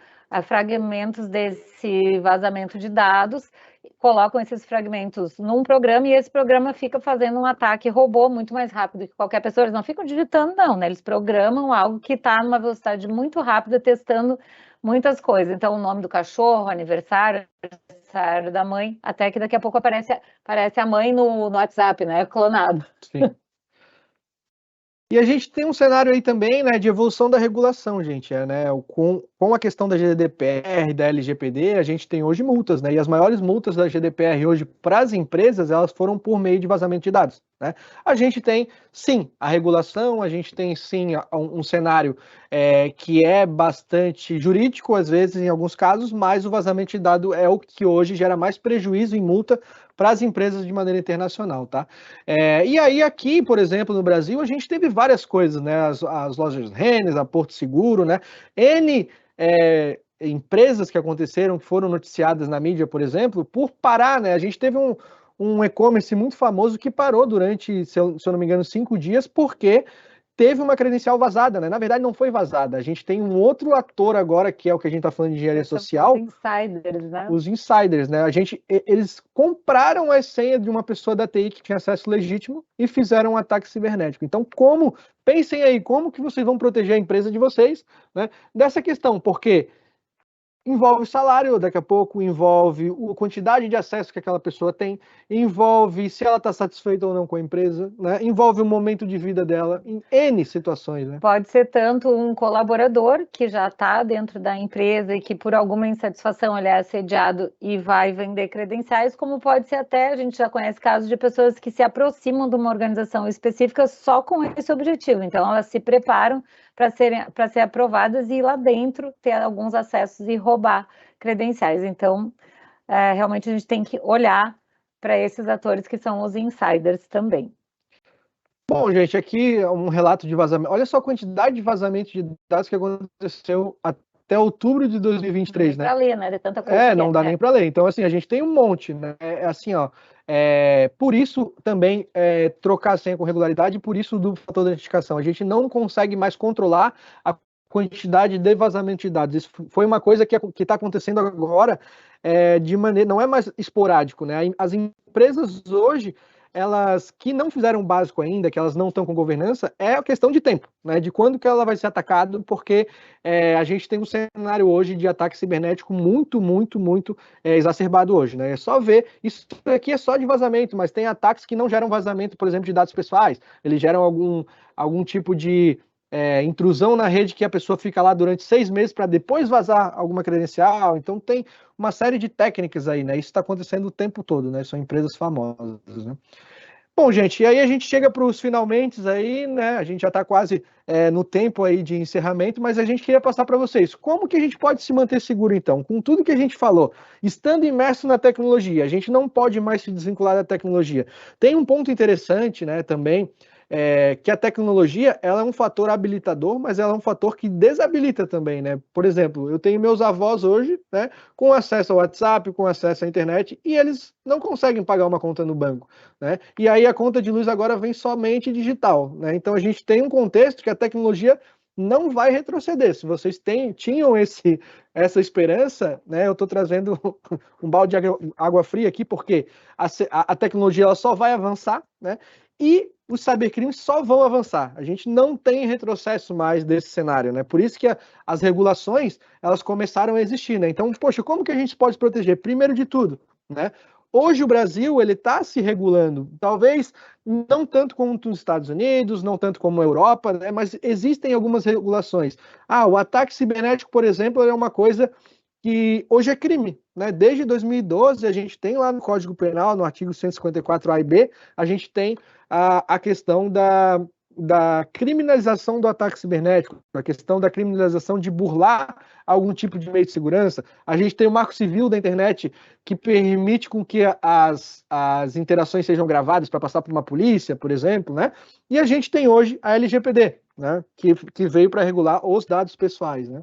S4: fragmentos desse vazamento de dados, colocam esses fragmentos num programa e esse programa fica fazendo um ataque robô muito mais rápido que qualquer pessoa. Eles não ficam digitando, não, né? Eles programam algo que está numa velocidade muito rápida, testando muitas coisas. Então, o nome do cachorro, aniversário da mãe, até que daqui a pouco aparece a mãe no WhatsApp, né? Clonado.
S3: Sim. E a gente tem um cenário aí também, né, de evolução da regulação, gente, né, com a questão da GDPR, da LGPD, a gente tem hoje multas, né, e as maiores multas da GDPR hoje para as empresas, elas foram por meio de vazamento de dados, né. A gente tem, sim, a regulação, a gente tem, sim, um cenário que é bastante jurídico, às vezes, em alguns casos, mas o vazamento de dados é o que hoje gera mais prejuízo em multa para as empresas de maneira internacional, tá? E aí aqui, por exemplo, no Brasil, a gente teve várias coisas, né? As lojas Rennes, a Porto Seguro, né? Empresas que aconteceram, que foram noticiadas na mídia, por exemplo, por parar, né? A gente teve um e-commerce muito famoso que parou durante, se eu não me engano, 5 dias, porque teve uma credencial vazada, né? Na verdade, não foi vazada. A gente tem um outro ator agora, que é o que a gente está falando de engenharia social.
S4: Os insiders, né?
S3: Os insiders, né? Eles compraram a senha de uma pessoa da TI que tinha acesso legítimo e fizeram um ataque cibernético. Então, pensem aí, como que vocês vão proteger a empresa de vocês, né, dessa questão? Porque envolve salário, daqui a pouco envolve a quantidade de acesso que aquela pessoa tem, envolve se ela está satisfeita ou não com a empresa, né? Envolve o momento de vida dela, em N situações, né?
S4: Pode ser tanto um colaborador que já está dentro da empresa e que por alguma insatisfação ele é assediado e vai vender credenciais, como pode ser até, a gente já conhece casos de pessoas que se aproximam de uma organização específica só com esse objetivo, então elas se preparam para ser aprovadas e ir lá dentro ter alguns acessos e roubar credenciais. Então, realmente a gente tem que olhar para esses atores que são os insiders também.
S3: Bom, gente, aqui é um relato de vazamento. Olha só a quantidade de vazamento de dados que aconteceu até outubro de 2023, né?
S4: Não dá nem para ler, né? De tanta coisa.
S3: Não dá nem para ler. Então, assim, a gente tem um monte, né? Assim, ó. Por isso também trocar a senha com regularidade, por isso do fator de identificação. A gente não consegue mais controlar a quantidade de vazamento de dados. Isso foi uma coisa que está acontecendo agora de maneira, não é mais esporádico, né? As empresas hoje, elas que não fizeram o básico ainda, que elas não estão com governança, é a questão de tempo, né? De quando que ela vai ser atacada, porque a gente tem um cenário hoje de ataque cibernético muito, muito, muito exacerbado hoje, né? É só ver, isso aqui é só de vazamento, mas tem ataques que não geram vazamento, por exemplo, de dados pessoais, eles geram algum tipo de intrusão na rede que a pessoa fica lá durante 6 meses para depois vazar alguma credencial. Então tem uma série de técnicas aí, né? Isso está acontecendo o tempo todo, né? São empresas famosas, né? Bom, gente, e aí a gente chega para os finalmente aí, né? A gente já está quase no tempo aí de encerramento, mas a gente queria passar para vocês. Como que a gente pode se manter seguro, então? Com tudo que a gente falou, estando imerso na tecnologia, a gente não pode mais se desvincular da tecnologia. Tem um ponto interessante, né, também, que a tecnologia, ela é um fator habilitador, mas ela é um fator que desabilita também, né? Por exemplo, eu tenho meus avós hoje, né, com acesso ao WhatsApp, com acesso à internet, e eles não conseguem pagar uma conta no banco, né? E aí a conta de luz agora vem somente digital, né? Então a gente tem um contexto que a tecnologia não vai retroceder. Se vocês tinham essa esperança, né, eu estou trazendo um balde de água fria aqui, porque a tecnologia ela só vai avançar, né? E os cybercrimes só vão avançar. A gente não tem retrocesso mais desse cenário, né? Por isso que as regulações, elas começaram a existir, né? Então, poxa, como que a gente pode proteger? Primeiro de tudo, né? Hoje o Brasil, ele está se regulando, talvez não tanto como os Estados Unidos, não tanto como a Europa, né? Mas existem algumas regulações. O ataque cibernético, por exemplo, é uma coisa que hoje é crime, né? Desde 2012, a gente tem lá no Código Penal, no artigo 154A e B, a gente tem a questão da criminalização do ataque cibernético, a questão da criminalização de burlar algum tipo de meio de segurança. A gente tem o Marco Civil da internet, que permite com que as interações sejam gravadas para passar por uma polícia, por exemplo, né? E a gente tem hoje a LGPD, né? Que veio para regular os dados pessoais, né?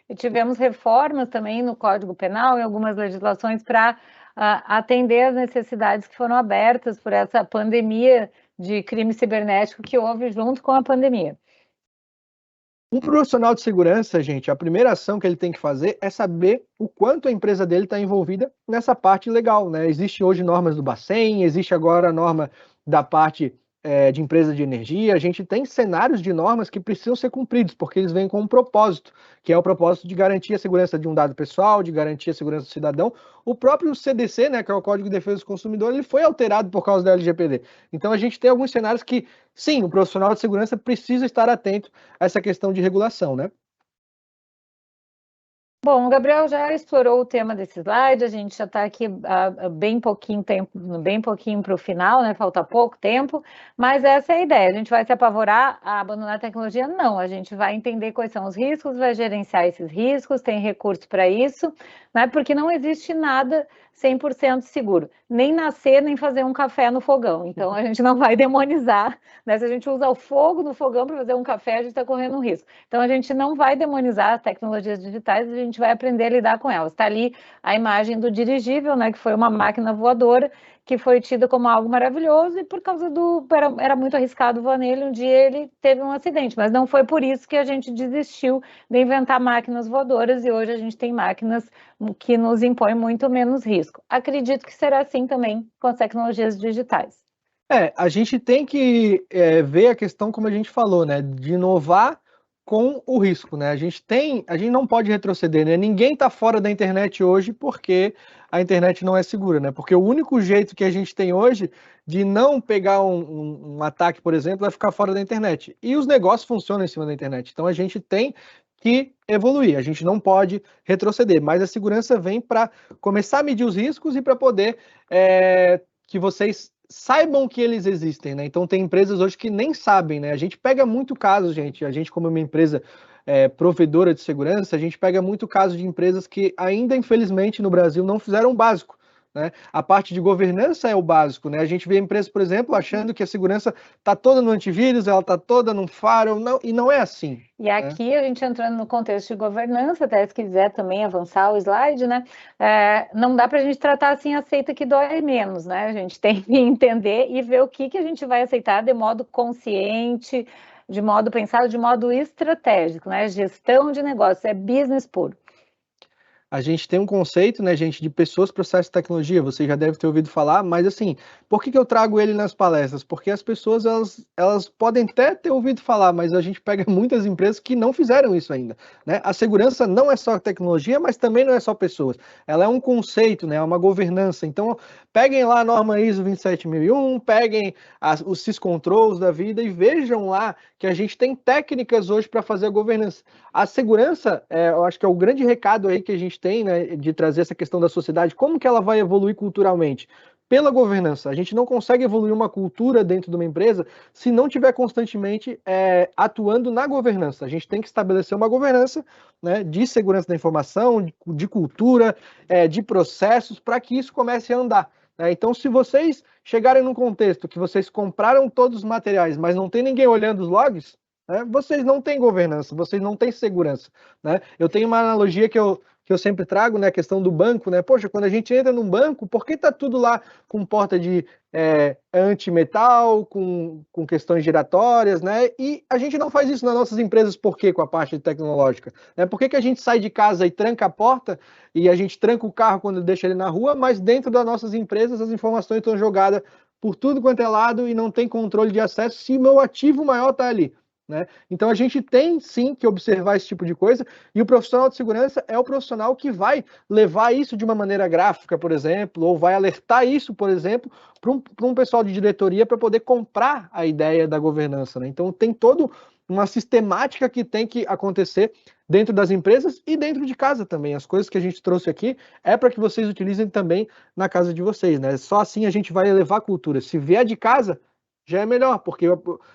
S4: E tivemos reformas também no Código Penal, em algumas legislações, para atender às necessidades que foram abertas por essa pandemia de crime cibernético que houve junto com a pandemia.
S3: Um profissional de segurança, gente, a primeira ação que ele tem que fazer é saber o quanto a empresa dele está envolvida nessa parte legal, né? Existe hoje normas do Bacen, existe agora a norma da parte de empresa de energia. A gente tem cenários de normas que precisam ser cumpridos, porque eles vêm com um propósito, que é o propósito de garantir a segurança de um dado pessoal, de garantir a segurança do cidadão. O próprio CDC, né, que é o Código de Defesa do Consumidor, ele foi alterado por causa da LGPD. Então a gente tem alguns cenários que, sim, o profissional de segurança precisa estar atento a essa questão de regulação, né?
S4: Bom, o Gabriel já explorou o tema desse slide, a gente já está aqui há bem pouquinho para o final, né? Falta pouco tempo, mas essa é a ideia. A gente vai se apavorar a abandonar a tecnologia? Não, a gente vai entender quais são os riscos, vai gerenciar esses riscos, tem recursos para isso, né? Porque não existe nada 100% seguro, nem nascer, nem fazer um café no fogão. Então, a gente não vai demonizar, né? Se a gente usa o fogo no fogão para fazer um café, a gente está correndo um risco. Então, a gente não vai demonizar as tecnologias digitais, a gente vai aprender a lidar com elas. Está ali a imagem do dirigível, né? Que foi uma máquina voadora, que foi tida como algo maravilhoso, e por causa era muito arriscado voar nele, um dia ele teve um acidente, mas não foi por isso que a gente desistiu de inventar máquinas voadoras, e hoje a gente tem máquinas que nos impõem muito menos risco. Acredito que será assim também com as tecnologias digitais.
S3: A gente tem que ver a questão, como a gente falou, né, de inovar com o risco, né? A gente não pode retroceder, né? Ninguém está fora da internet hoje porque a internet não é segura, né? Porque o único jeito que a gente tem hoje de não pegar um ataque, por exemplo, é ficar fora da internet. E os negócios funcionam em cima da internet. Então a gente tem que evoluir, a gente não pode retroceder, mas a segurança vem para começar a medir os riscos e para poder que vocês saibam que eles existem, né? Então tem empresas hoje que nem sabem, né? A gente pega muito caso, gente, a gente como uma empresa provedora de segurança, a gente pega muito caso de empresas que ainda, infelizmente, no Brasil não fizeram o básico, né? A parte de governança é o básico, né? A gente vê empresas, por exemplo, achando que a segurança está toda no antivírus, ela está toda no firewall, e não é assim.
S4: E aqui, a gente entrando no contexto de governança, até se quiser também avançar o slide, né? Não dá para a gente tratar assim, aceita que dói menos, né? A gente tem que entender e ver o que a gente vai aceitar de modo consciente, de modo pensado, de modo estratégico, né? Gestão de negócio, é business puro.
S3: A gente tem um conceito, né, gente, de pessoas, processos e tecnologia, você já deve ter ouvido falar, mas assim, por que eu trago ele nas palestras? Porque as pessoas, elas podem até ter ouvido falar, mas a gente pega muitas empresas que não fizeram isso ainda, né? A segurança não é só tecnologia, mas também não é só pessoas, ela é um conceito, né, é uma governança. Então, peguem lá a norma ISO 27001, peguem os syscontrols da vida e vejam lá que a gente tem técnicas hoje para fazer a governança. A segurança, eu acho que é o grande recado aí que a gente tem, né, de trazer essa questão da sociedade, como que ela vai evoluir culturalmente? Pela governança. A gente não consegue evoluir uma cultura dentro de uma empresa se não tiver constantemente atuando na governança. A gente tem que estabelecer uma governança, né, de segurança da informação, de cultura, de processos, para que isso comece a andar. Então, se vocês chegarem num contexto que vocês compraram todos os materiais, mas não tem ninguém olhando os logs, né, vocês não têm governança, vocês não têm segurança, né? Eu tenho uma analogia que eu sempre trago, né, a questão do banco, né? Poxa, quando a gente entra num banco, por que está tudo lá com porta de antimetal, com questões giratórias, né? E a gente não faz isso nas nossas empresas, por quê? Com a parte tecnológica, né? Por que a gente sai de casa e tranca a porta e a gente tranca o carro quando deixa ele na rua, mas dentro das nossas empresas as informações estão jogadas por tudo quanto é lado e não tem controle de acesso se o meu ativo maior está ali, né? Então a gente tem sim que observar esse tipo de coisa, e o profissional de segurança é o profissional que vai levar isso de uma maneira gráfica, por exemplo, ou vai alertar isso, por exemplo, para um pessoal de diretoria para poder comprar a ideia da governança, né? Então tem toda uma sistemática que tem que acontecer dentro das empresas e dentro de casa também. As coisas que a gente trouxe aqui é para que vocês utilizem também na casa de vocês, né? Só assim a gente vai elevar a cultura. Se vier de casa, já é melhor, porque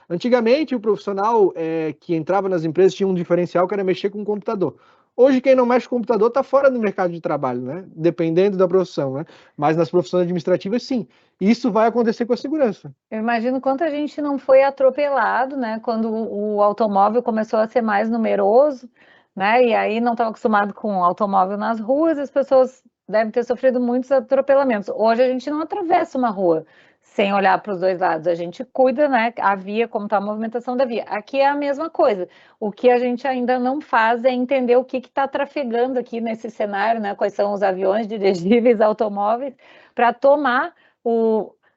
S3: antigamente o profissional que entrava nas empresas tinha um diferencial que era mexer com o computador. Hoje, quem não mexe com o computador está fora do mercado de trabalho, né? Dependendo da profissão, né? Mas nas profissões administrativas, sim. Isso vai acontecer com a segurança.
S4: Eu imagino quanto a gente não foi atropelado, né? Quando o automóvel começou a ser mais numeroso, né? E aí não estava acostumado com automóvel nas ruas, as pessoas devem ter sofrido muitos atropelamentos. Hoje a gente não atravessa uma rua sem olhar para os dois lados, a gente cuida, né? A via, como está a movimentação da via. Aqui é a mesma coisa. O que a gente ainda não faz é entender o que está trafegando aqui nesse cenário, né? Quais são os aviões, dirigíveis, automóveis, para tomar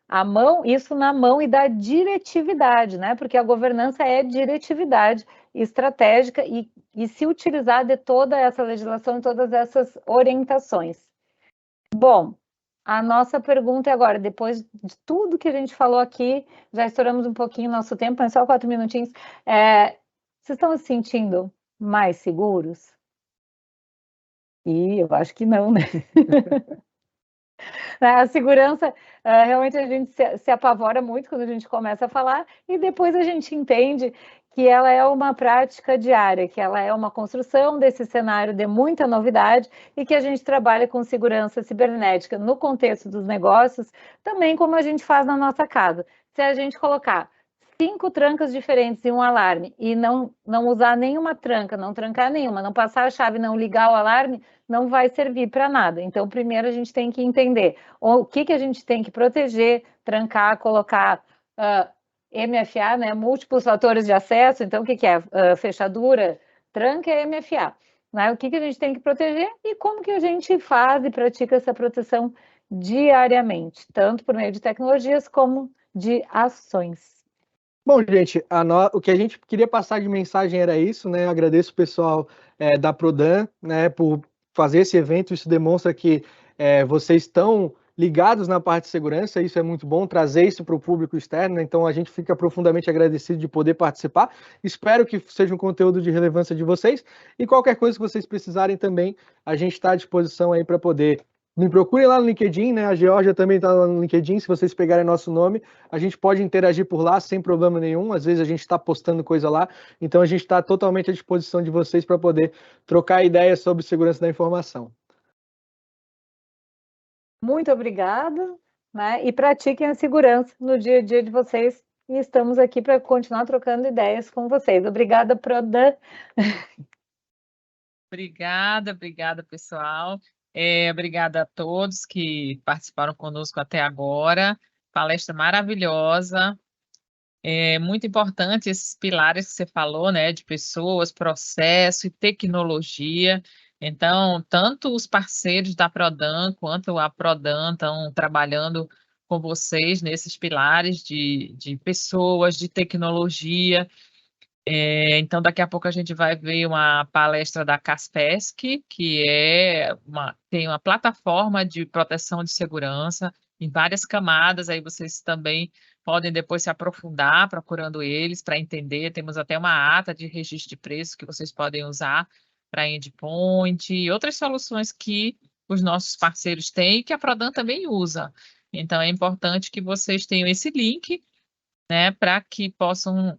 S4: a mão, isso na mão e da diretividade, né? Porque a governança é diretividade estratégica e se utilizar de toda essa legislação e todas essas orientações. Bom, a nossa pergunta é agora, depois de tudo que a gente falou aqui, já estouramos um pouquinho o nosso tempo, mas só 4 minutinhos. Vocês estão se sentindo mais seguros? E eu acho que não, né? A segurança, realmente a gente se apavora muito quando a gente começa a falar e depois a gente entende que ela é uma prática diária, que ela é uma construção desse cenário de muita novidade e que a gente trabalha com segurança cibernética no contexto dos negócios, também como a gente faz na nossa casa. Se a gente colocar 5 trancas diferentes em um alarme e não usar nenhuma tranca, não trancar nenhuma, não passar a chave, não ligar o alarme, não vai servir para nada. Então, primeiro a gente tem que entender o que a gente tem que proteger, trancar, colocar MFA, né? Múltiplos fatores de acesso. Então, o que é? Fechadura, tranca é MFA. Né? O que a gente tem que proteger e como que a gente faz e pratica essa proteção diariamente, tanto por meio de tecnologias como de ações.
S3: Bom, gente, o que a gente queria passar de mensagem era isso, né? Eu agradeço o pessoal da Prodan, né, por fazer esse evento. Isso demonstra que vocês estão ligados na parte de segurança, isso é muito bom, trazer isso para o público externo, né? Então a gente fica profundamente agradecido de poder participar. Espero que seja um conteúdo de relevância de vocês e qualquer coisa que vocês precisarem também, a gente está à disposição aí para poder. Me procurem lá no LinkedIn, né? A Geórgia também está lá no LinkedIn. Se vocês pegarem nosso nome, a gente pode interagir por lá sem problema nenhum. Às vezes a gente está postando coisa lá, então a gente está totalmente à disposição de vocês para poder trocar ideias sobre segurança da informação.
S4: Muito obrigada, né? E pratiquem a segurança no dia a dia de vocês. E estamos aqui para continuar trocando ideias com vocês. Obrigada, Prodan.
S2: Obrigada, pessoal. Obrigada a todos que participaram conosco até agora. Palestra maravilhosa. É muito importante esses pilares que você falou, né, de pessoas, processo e tecnologia. Então, tanto os parceiros da Prodan quanto a Prodan estão trabalhando com vocês nesses pilares de pessoas, de tecnologia. Então, daqui a pouco a gente vai ver uma palestra da Kaspersky, que tem uma plataforma de proteção de segurança em várias camadas, aí vocês também podem depois se aprofundar procurando eles para entender. Temos até uma ata de registro de preço que vocês podem usar para endpoint e outras soluções que os nossos parceiros têm e que a Prodan também usa. Então, é importante que vocês tenham esse link, né, para que possam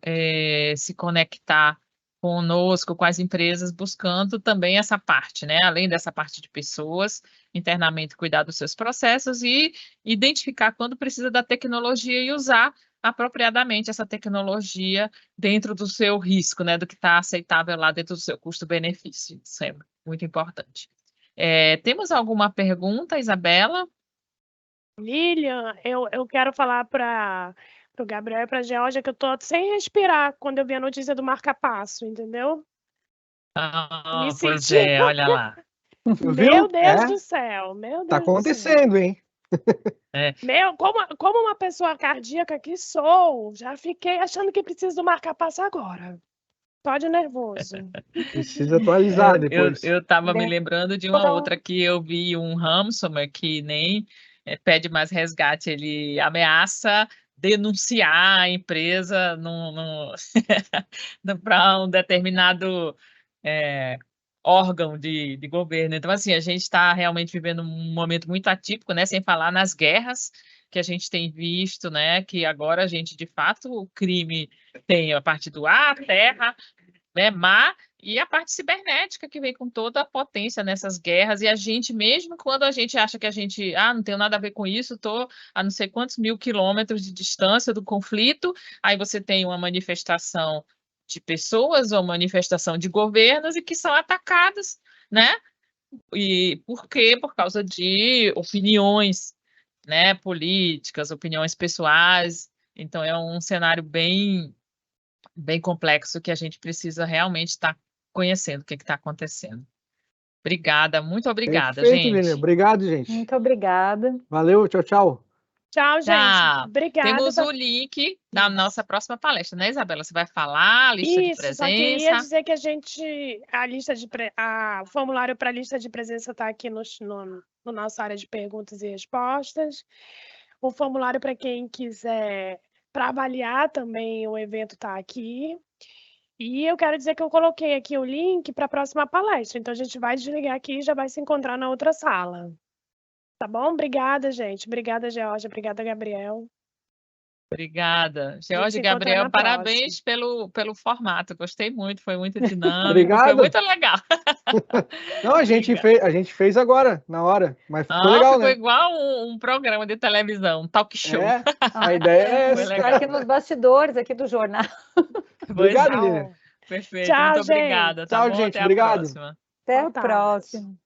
S2: se conectar conosco, com as empresas, buscando também essa parte, né, além dessa parte de pessoas, internamente cuidar dos seus processos e identificar quando precisa da tecnologia e usar apropriadamente essa tecnologia dentro do seu risco, né, do que está aceitável lá dentro do seu custo-benefício. Isso é muito importante. Temos alguma pergunta, Isabela?
S1: Lilian, eu quero falar para o Gabriel e para a Geórgia que eu estou sem respirar quando eu vi a notícia do marca-passo, entendeu? Me
S2: Pois
S1: senti.
S2: olha lá.
S1: Meu Deus do céu, meu Deus
S3: Tá
S1: do céu.
S3: acontecendo, hein?
S1: Como uma pessoa cardíaca que sou, já fiquei achando que preciso do marca-passo agora. Só de nervoso.
S3: Precisa atualizar depois.
S2: Eu estava me lembrando de uma outra que eu vi, um ransomware que nem pede mais resgate, ele ameaça denunciar a empresa para um determinado órgão de governo. Então, assim, a gente está realmente vivendo um momento muito atípico, né? Sem falar nas guerras que a gente tem visto, né, que agora a gente, de fato, o crime tem a parte do ar, terra, né, mar, e a parte cibernética que vem com toda a potência nessas guerras, e a gente, mesmo quando a gente acha que a gente, não tem nada a ver com isso, estou a não sei quantos mil quilômetros de distância do conflito, aí você tem uma manifestação de pessoas ou manifestação de governos e que são atacados, né? E por quê? Por causa de opiniões, né, políticas, opiniões pessoais. Então é um cenário bem complexo que a gente precisa realmente estar conhecendo o que está acontecendo. Obrigada, muito obrigada,
S3: Perfeito,
S2: gente.
S3: Lilian. Obrigado, gente.
S4: Muito obrigada.
S3: Valeu, tchau, tchau.
S1: Tchau, gente.
S2: Tchau.
S1: Obrigada.
S2: Temos o link da nossa próxima palestra, né, Isabela? Você vai falar a lista de presença?
S1: Só queria dizer que o formulário para a lista de presença está aqui no nossa área de perguntas e respostas. O formulário para quem quiser, para avaliar também o evento está aqui. E eu quero dizer que eu coloquei aqui o link para a próxima palestra. Então, a gente vai desligar aqui e já vai se encontrar na outra sala. Tá bom? Obrigada, gente. Obrigada, Georgia. Obrigada, Gabriel.
S2: Obrigada. Georgia e Gabriel, parabéns pelo formato. Gostei muito, foi muito dinâmico,
S3: Obrigado.
S2: foi muito legal.
S3: Não, a gente fez agora, na hora, mas ficou legal,
S2: ficou
S3: né?
S2: igual um programa de televisão, um talk show.
S3: A ideia é essa.
S4: Está aqui nos bastidores aqui do jornal.
S3: Obrigado, Lilian.
S2: Perfeito,
S1: Tchau,
S2: muito obrigada. Tá
S3: Tchau,
S2: bom?
S3: gente.
S2: Até
S3: Obrigado.
S2: a próxima.
S4: Até a próxima.